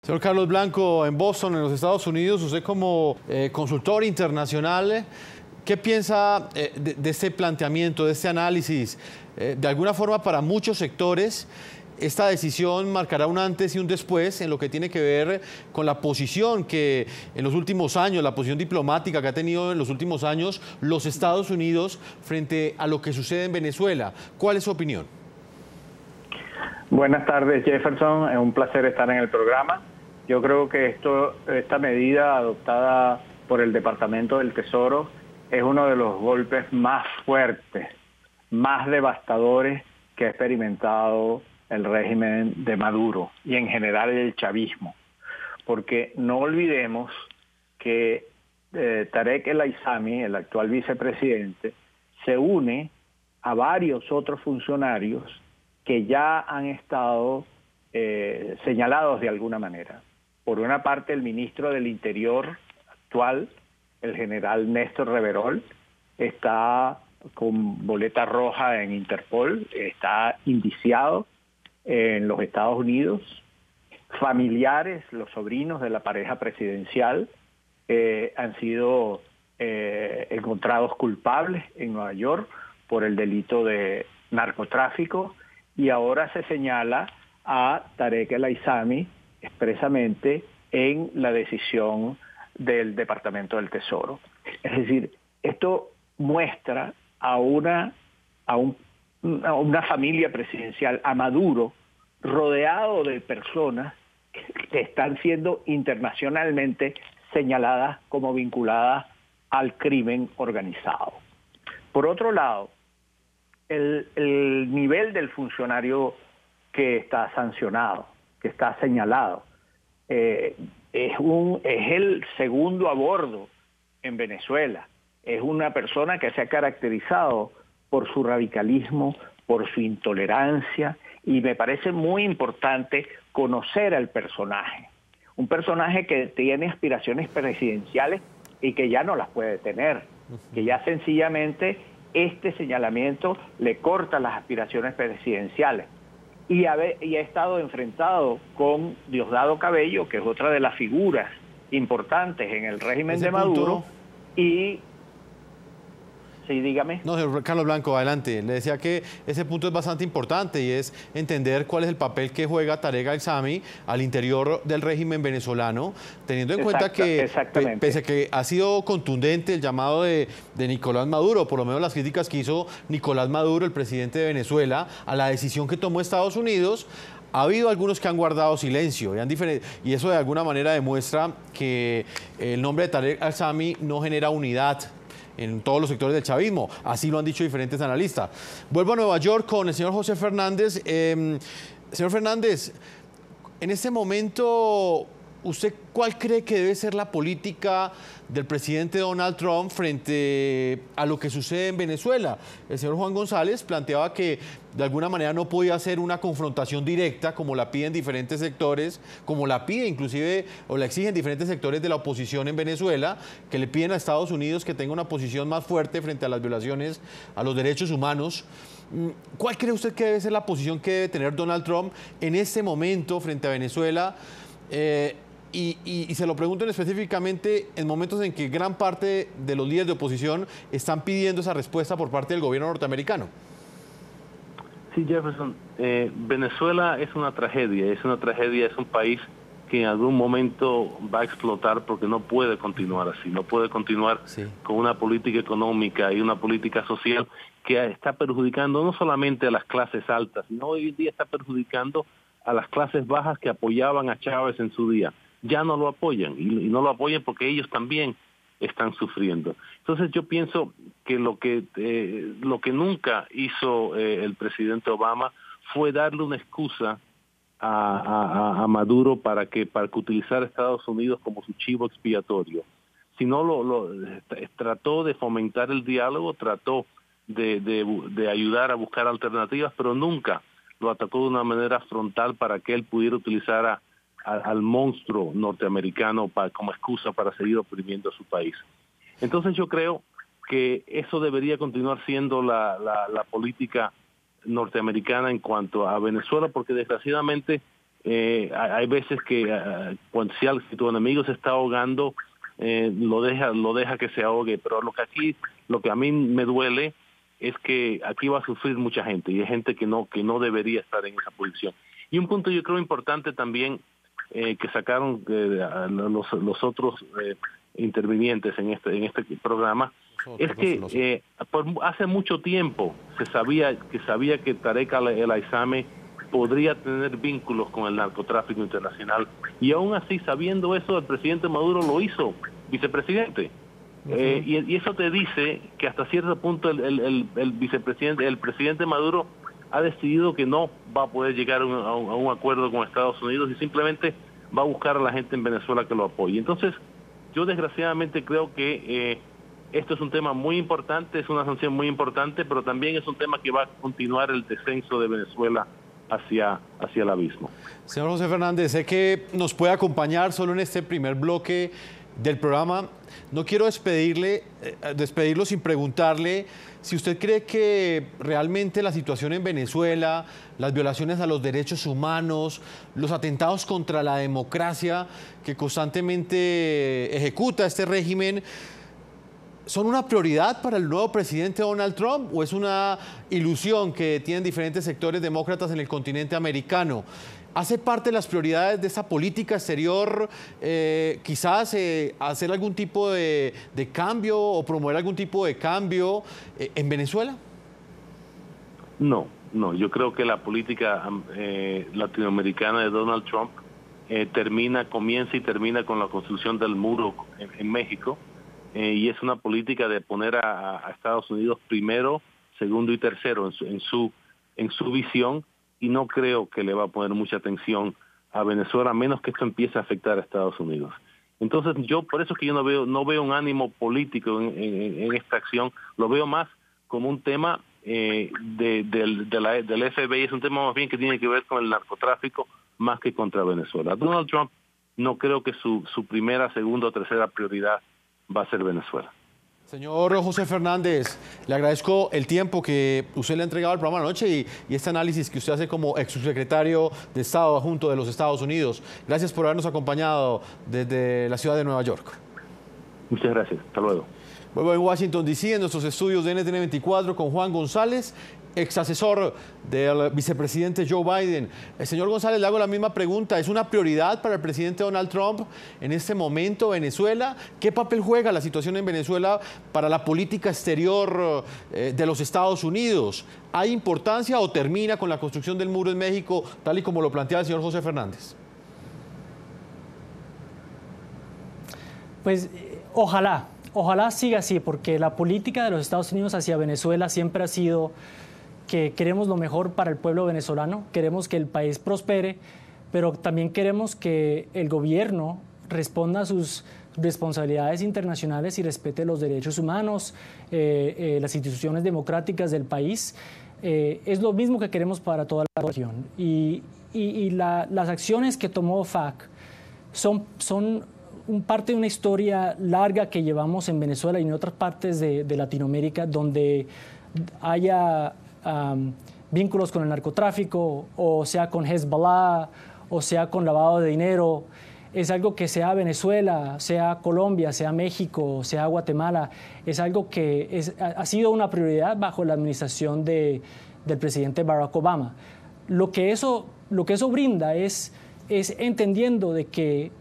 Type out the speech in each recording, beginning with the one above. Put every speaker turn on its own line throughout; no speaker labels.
Señor Carlos Blanco, en Boston, en los Estados Unidos, usted como consultor internacional, ¿qué piensa de este planteamiento, de este análisis? De alguna forma, para muchos sectores, esta decisión marcará un antes y un después en lo que tiene que ver con la posición que en los últimos años, la posición diplomática que ha tenido en los últimos años los Estados Unidos frente a lo que sucede en Venezuela. ¿Cuál es su opinión?
Buenas tardes, Jefferson. Es un placer estar en el programa. Yo creo que esta medida adoptada por el Departamento del Tesoro es uno de los golpes más fuertes, más devastadores que ha experimentado el régimen de Maduro y en general el chavismo. Porque no olvidemos que Tarek El Aissami, el actual vicepresidente, se une a varios otros funcionarios que ya han estado señalados de alguna manera. Por una parte, el ministro del Interior actual, el general Néstor Reverol, está con boleta roja en Interpol, está indiciado en los Estados Unidos. Familiares, los sobrinos de la pareja presidencial, han sido encontrados culpables en Nueva York por el delito de narcotráfico, y ahora se señala a Tarek El Aissami expresamente en la decisión del Departamento del Tesoro. Es decir, esto muestra a una familia presidencial, a Maduro, rodeado de personas que están siendo internacionalmente señaladas como vinculadas al crimen organizado. Por otro lado, el nivel del funcionario que está sancionado, que está señalado, es el segundo a bordo en Venezuela. Es una persona que se ha caracterizado por su radicalismo, por su intolerancia, y me parece muy importante conocer al personaje. Un personaje que tiene aspiraciones presidenciales y que ya no las puede tener, que ya sencillamente este señalamiento le corta las aspiraciones presidenciales. Y ha estado enfrentado con Diosdado Cabello, que es otra de las figuras importantes en el régimen de Maduro, y... Sí, dígame.
No, señor Carlos Blanco, adelante. Le decía que ese punto es bastante importante y es entender cuál es el papel que juega Tarek El Aissami al interior del régimen venezolano, teniendo en cuenta que, pese a que ha sido contundente el llamado de Nicolás Maduro, por lo menos las críticas que hizo Nicolás Maduro, el presidente de Venezuela, a la decisión que tomó Estados Unidos, ha habido algunos que han guardado silencio y eso de alguna manera demuestra que el nombre de Tarek El Aissami no genera unidad en todos los sectores del chavismo. Así lo han dicho diferentes analistas. Vuelvo a Nueva York con el señor José Fernández. Señor Fernández, en este momento, ¿usted cuál cree que debe ser la política del presidente Donald Trump frente a lo que sucede en Venezuela? El señor Juan González planteaba que de alguna manera no podía hacer una confrontación directa como la piden diferentes sectores, como la pide inclusive o la exigen diferentes sectores de la oposición en Venezuela, que le piden a Estados Unidos que tenga una posición más fuerte frente a las violaciones a los derechos humanos. ¿Cuál cree usted que debe ser la posición que debe tener Donald Trump en este momento frente a Venezuela? Y se lo pregunto específicamente en momentos en que gran parte de los líderes de oposición están pidiendo esa respuesta por parte del gobierno norteamericano.
Sí, Jefferson, Venezuela es una tragedia, es un país que en algún momento va a explotar porque no puede continuar así, no puede continuar con una política económica y una política social que está perjudicando no solamente a las clases altas, sino hoy en día está perjudicando a las clases bajas que apoyaban a Chávez en su día. Ya no lo apoyan, y no lo apoyan porque ellos también están sufriendo. Entonces yo pienso que lo que nunca hizo el presidente Obama fue darle una excusa a Maduro para que utilizara a Estados Unidos como su chivo expiatorio. Sino trató de fomentar el diálogo, trató de ayudar a buscar alternativas, pero nunca lo atacó de una manera frontal para que él pudiera utilizar al monstruo norteamericano como excusa para seguir oprimiendo a su país. Entonces yo creo que eso debería continuar siendo la política norteamericana en cuanto a Venezuela, porque desgraciadamente hay veces que si tu enemigo se está ahogando, lo deja que se ahogue, pero lo que a mí me duele es que aquí va a sufrir mucha gente, y hay gente que no debería estar en esa posición. Y un punto yo creo importante también que sacaron los otros intervinientes en este programa, es que hace mucho tiempo se sabía que Tarek el-Aissami podría tener vínculos con el narcotráfico internacional, y aún así, sabiendo eso, el presidente Maduro lo hizo vicepresidente. Y eso te dice que hasta cierto punto el presidente Maduro ha decidido que no va a poder llegar a un acuerdo con Estados Unidos, y simplemente va a buscar a la gente en Venezuela que lo apoye. Entonces, yo desgraciadamente creo que esto es un tema muy importante, es una sanción muy importante, pero también es un tema que va a continuar el descenso de Venezuela hacia el abismo.
Señor José Fernández, sé que nos puede acompañar solo en este primer bloque del programa. No quiero despedirlo sin preguntarle si usted cree que realmente la situación en Venezuela, las violaciones a los derechos humanos, los atentados contra la democracia que constantemente ejecuta este régimen, ¿son una prioridad para el nuevo presidente Donald Trump, o es una ilusión que tienen diferentes sectores demócratas en el continente americano? ¿Hace parte de las prioridades de esa política exterior quizás hacer algún tipo de cambio o promover algún tipo de cambio en Venezuela?
No, yo creo que la política latinoamericana de Donald Trump comienza y termina con la construcción del muro en México. Y es una política de poner a Estados Unidos primero, segundo y tercero en su visión, y no creo que le va a poner mucha atención a Venezuela, a menos que esto empiece a afectar a Estados Unidos. Entonces, por eso es que yo no veo un ánimo político en esta acción, lo veo más como un tema del FBI, es un tema más bien que tiene que ver con el narcotráfico más que contra Venezuela. Donald Trump no creo que su primera, segunda o tercera prioridad va a ser Venezuela.
Señor José Fernández, le agradezco el tiempo que usted le ha entregado al programa anoche y este análisis que usted hace como ex subsecretario de Estado adjunto de los Estados Unidos. Gracias por habernos acompañado desde la ciudad de Nueva York.
Muchas gracias. Hasta luego.
Vuelvo en Washington, D.C., en nuestros estudios de NTN 24 con Juan González, ex asesor del vicepresidente Joe Biden. Señor González, le hago la misma pregunta. ¿Es una prioridad para el presidente Donald Trump en este momento Venezuela? ¿Qué papel juega la situación en Venezuela para la política exterior de los Estados Unidos? ¿Hay importancia o termina con la construcción del muro en México, tal y como lo plantea el señor José Fernández?
Pues ojalá siga así, porque la política de los Estados Unidos hacia Venezuela siempre ha sido que queremos lo mejor para el pueblo venezolano, queremos que el país prospere, pero también queremos que el gobierno responda a sus responsabilidades internacionales y respete los derechos humanos, las instituciones democráticas del país. Es lo mismo que queremos para toda la región. Y las acciones que tomó FARC son parte de una historia larga que llevamos en Venezuela y en otras partes de Latinoamérica, donde haya vínculos con el narcotráfico, o sea con Hezbollah, o sea con lavado de dinero. Es algo que sea Venezuela, sea Colombia, sea México, sea Guatemala, es algo que ha sido una prioridad bajo la administración del presidente Barack Obama. Lo que eso brinda es entendiendo de que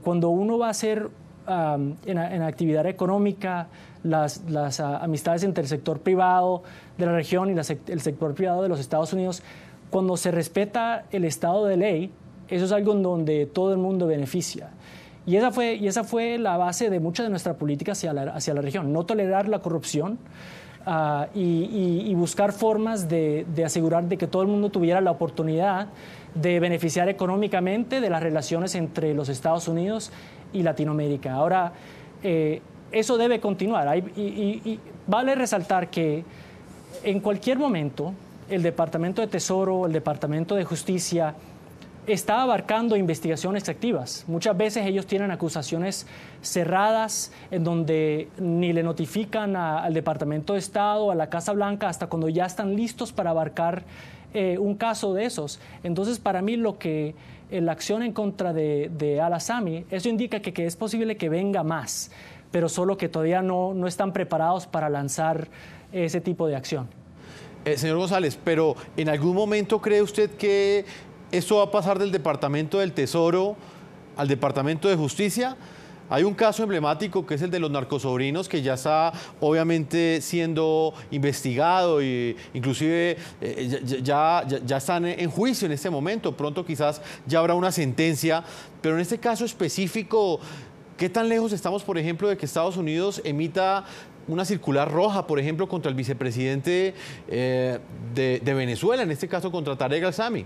cuando uno va a hacer en actividad económica, las amistades entre el sector privado de la región y el sector privado de los Estados Unidos, cuando se respeta el Estado de ley, eso es algo en donde todo el mundo beneficia. Y esa fue la base de mucha de nuestra política hacia la región. No tolerar la corrupción y buscar formas de asegurar de que todo el mundo tuviera la oportunidad de beneficiar económicamente de las relaciones entre los Estados Unidos y Latinoamérica. Ahora, eso debe continuar. Y vale resaltar que en cualquier momento el Departamento de Tesoro, el Departamento de Justicia está abarcando investigaciones activas. Muchas veces ellos tienen acusaciones cerradas en donde ni le notifican al Departamento de Estado, a la Casa Blanca, hasta cuando ya están listos para abarcar un caso de esos. Entonces, para mí lo que la acción en contra de al-Assami, eso indica que es posible que venga más, pero solo que todavía no están preparados para lanzar ese tipo de acción.
Señor González, pero ¿en algún momento cree usted que esto va a pasar del Departamento del Tesoro al Departamento de Justicia? Hay un caso emblemático que es el de los narcosobrinos, que ya está obviamente siendo investigado e inclusive ya están en juicio en este momento. Pronto quizás ya habrá una sentencia, pero en este caso específico, ¿qué tan lejos estamos, por ejemplo, de que Estados Unidos emita una circular roja, por ejemplo, contra el vicepresidente de Venezuela, en este caso contra Tarek al-Assami?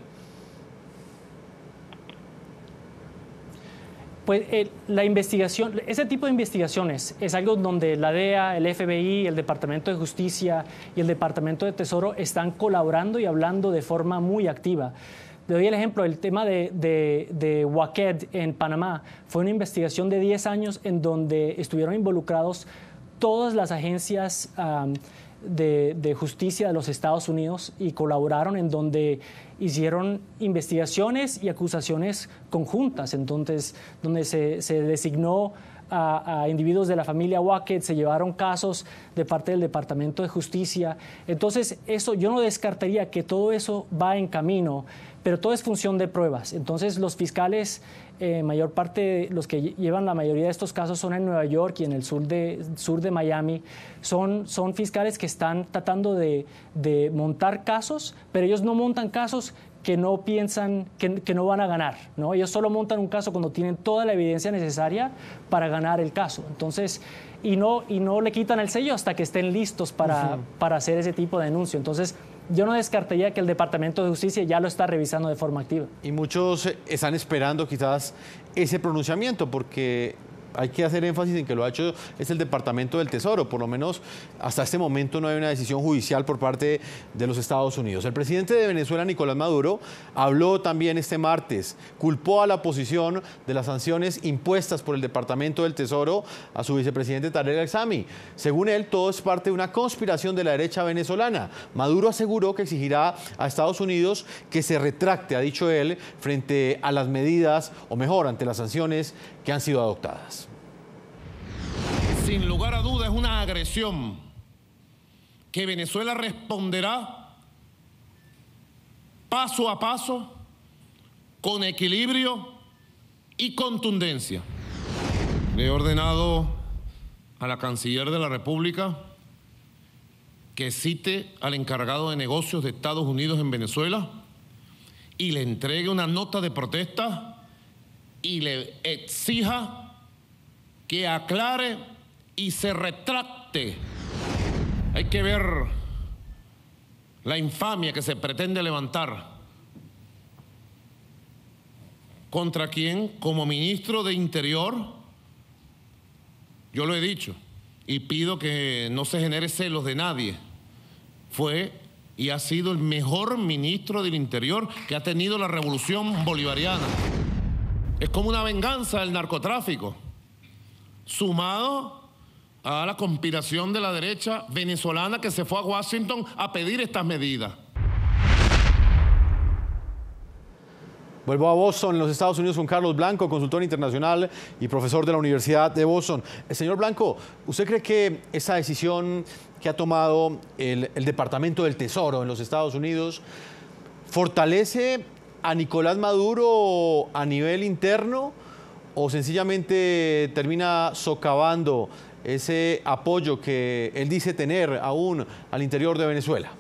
Pues la investigación, ese tipo de investigaciones es algo donde la DEA, el FBI, el Departamento de Justicia y el Departamento de Tesoro están colaborando y hablando de forma muy activa. Le doy el ejemplo, el tema de Wacked en Panamá fue una investigación de 10 años en donde estuvieron involucrados todas las agencias de justicia de los Estados Unidos y colaboraron, en donde hicieron investigaciones y acusaciones conjuntas, entonces donde se designó a individuos de la familia Wacked, se llevaron casos de parte del Departamento de Justicia. Entonces eso, yo no descartaría que todo eso va en camino, pero todo es función de pruebas. Entonces los fiscales, mayor parte, los que llevan la mayoría de estos casos son en Nueva York y en el sur de Miami. Son fiscales que están tratando de montar casos, pero ellos no montan casos que no piensan que no van a ganar, ¿no? Ellos solo montan un caso cuando tienen toda la evidencia necesaria para ganar el caso. Entonces, y no le quitan el sello hasta que estén listos para hacer ese tipo de denuncio. Entonces, yo no descartaría que el Departamento de Justicia ya lo está revisando de forma activa.
Y muchos están esperando quizás ese pronunciamiento, porque hay que hacer énfasis en que lo ha hecho es el Departamento del Tesoro. Por lo menos hasta este momento no hay una decisión judicial por parte de los Estados Unidos. El presidente de Venezuela, Nicolás Maduro, habló también este martes, culpó a la oposición de las sanciones impuestas por el Departamento del Tesoro a su vicepresidente Tarek al-Assami. Según él, todo es parte de una conspiración de la derecha venezolana. Maduro aseguró que exigirá a Estados Unidos que se retracte, ha dicho él, frente a las medidas, o mejor, ante las sanciones que han sido adoptadas.
Sin lugar a dudas es una agresión que Venezuela responderá paso a paso, con equilibrio y contundencia. Le he ordenado a la Canciller de la República que cite al encargado de negocios de Estados Unidos en Venezuela y le entregue una nota de protesta y le exija que aclare y se retracte. Hay que ver la infamia que se pretende levantar contra quien, como ministro de Interior, yo lo he dicho y pido que no se genere celos de nadie, fue y ha sido el mejor ministro del Interior que ha tenido la revolución bolivariana. Es como una venganza del narcotráfico, sumado a la conspiración de la derecha venezolana que se fue a Washington a pedir estas medidas.
Vuelvo a Boston, en los Estados Unidos, con Carlos Blanco, consultor internacional y profesor de la Universidad de Boston. Señor Blanco, ¿usted cree que esa decisión que ha tomado el Departamento del Tesoro en los Estados Unidos fortalece a Nicolás Maduro a nivel interno o sencillamente termina socavando ese apoyo que él dice tener aún al interior de Venezuela?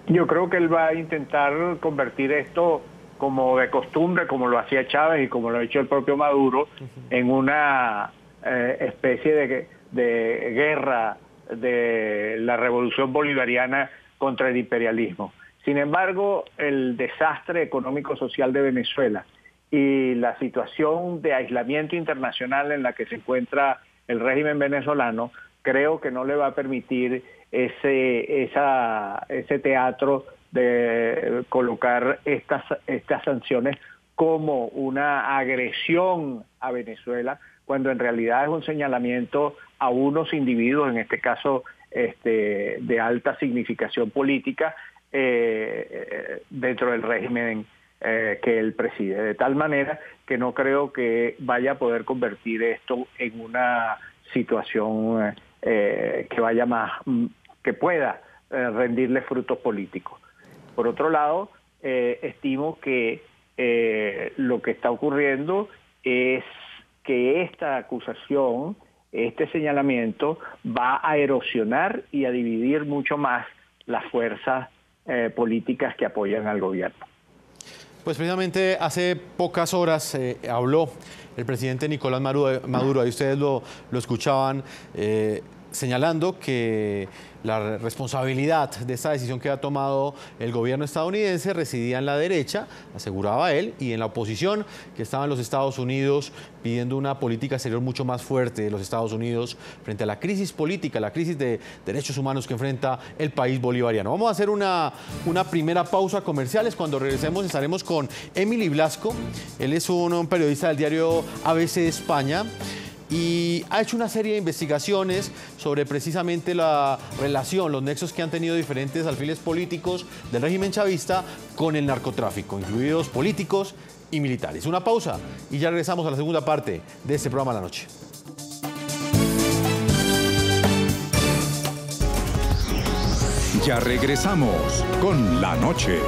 Yo creo que él va a intentar convertir esto, como de costumbre, como lo hacía Chávez y como lo ha hecho el propio Maduro, en una especie de guerra de la revolución bolivariana contra el imperialismo. Sin embargo, el desastre económico-social de Venezuela y la situación de aislamiento internacional en la que se encuentra el régimen venezolano, creo que no le va a permitir ese teatro de colocar estas sanciones como una agresión a Venezuela, cuando en realidad es un señalamiento a unos individuos, en este caso de alta significación política, dentro del régimen que él preside, de tal manera que no creo que vaya a poder convertir esto en una situación que vaya más, que pueda rendirle frutos políticos. Por otro lado, estimo que lo que está ocurriendo es que esta acusación, este señalamiento, va a erosionar y a dividir mucho más las fuerzas políticas que apoyan al gobierno.
Pues precisamente hace pocas horas habló el presidente Nicolás Maduro, ahí ustedes lo escuchaban, señalando que la responsabilidad de esta decisión que ha tomado el gobierno estadounidense residía en la derecha, aseguraba él, y en la oposición, que estaba en los Estados Unidos pidiendo una política exterior mucho más fuerte de los Estados Unidos frente a la crisis política, la crisis de derechos humanos que enfrenta el país bolivariano. Vamos a hacer una primera pausa comerciales. Cuando regresemos estaremos con Emily Blasco. Él es un periodista del diario ABC de España y ha hecho una serie de investigaciones sobre precisamente la relación, los nexos que han tenido diferentes alfiles políticos del régimen chavista con el narcotráfico, incluidos políticos y militares. Una pausa y ya regresamos a la segunda parte de este programa de la noche.
Ya regresamos con La Noche.